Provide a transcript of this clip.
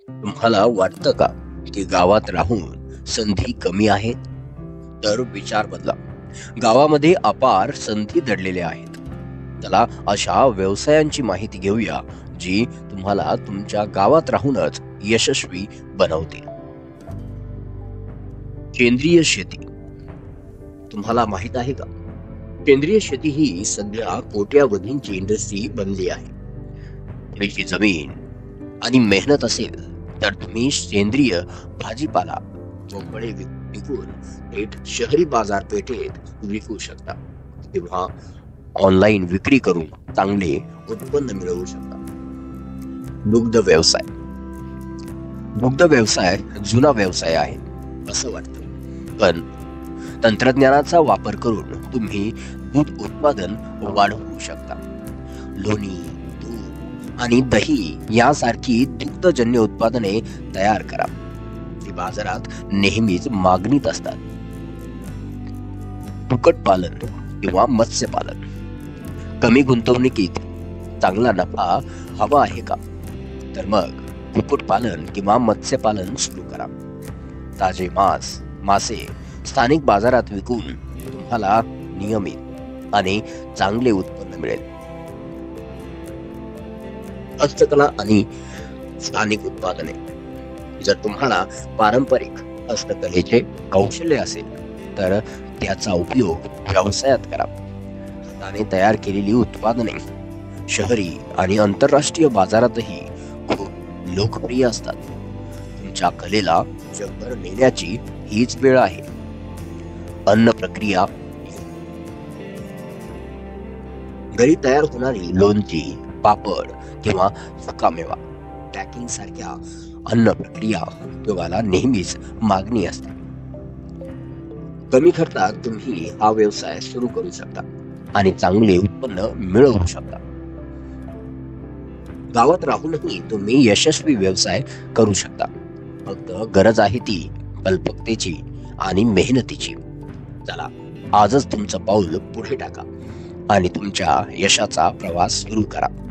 तुम्हाला वाटतं का की गावात राहून संधी कमी आहेत? तर विचार बदला. गावामध्ये अपार संधी दडलेल्या आहेत. चला अशा व्यवसायांची माहिती घेऊया जी तुम्हाला तुमच्या गावात राहूनच यशस्वी बनवतील. सेंद्रिय शेती तुम्हाला माहित आहे का? सेंद्रिय शेती ही सध्या कोट्यावधींची इंडस्ट्री बनली आहे. थोडीशी जमीन आणि मेहनत असेल तर तुम्ही सेंद्रिय भाजीपाला व फळे विकून थेट शहरी बाजारपेठेत विकू शकता किंवा ऑनलाईन विक्री करून चांगले उत्पन्न मिळवू शकता. दुग्ध व्यवसाय. दुग्ध व्यवसाय जुना व्यवसाय आहे असं वाटतं, पण तंत्रज्ञानाचा वापर करून तुम्ही दूध उत्पादन वाढवू शकता. लोणी, दूध आणि दही यासारखी दुग्धजन्य उत्पादने तयार करा. ती बाजारात नेहमीच मागणीत असतात. कुक्कुटपालन किंवा मत्स्यपालन. कमी गुंतवणुकीत चांगला नफा हवा आहे का? तर मग कुक्कुटपालन किंवा मत्स्यपालन सुरू करा. ताजे मासे स्थानिक बाजारात विकून तुम्हाला नियमित आणि चांगले उत्पन्न मिळेल. हस्तकला आणि स्थानिक उत्पादने. जर तुम्हाला पारंपरिक हस्तकलेचे कौशल्य असेल तर त्याचा उपयोग व्यवसायात करा. हाताने तयार केलेली उत्पादने शहरी आणि आंतरराष्ट्रीय बाजारातही खूप लोकप्रिय असतात. तुमच्या कलेला जगभर नेण्याची हीच वेळ आहे. अन्न प्रक्रिया. घरी तयार होणारी लोणची, पापड किंवा सुकामेवा पॅकिंग सारख्या अन्न प्रक्रिया उद्योगाला नेहमीच मागणी असते. कमी खर्चात तुम्ही हा व्यवसाय सुरू करू शकता आणि चांगले उत्पन्न मिळवू शकता. गावात राहूनही तुम्ही यशस्वी व्यवसाय करू शकता. फक्त गरज आहे ती कल्पकतेची आणि मेहनतीची. चला आजच तुमचं पाऊल पुढे टाका आणि तुमच्या यशाचा प्रवास सुरू करा.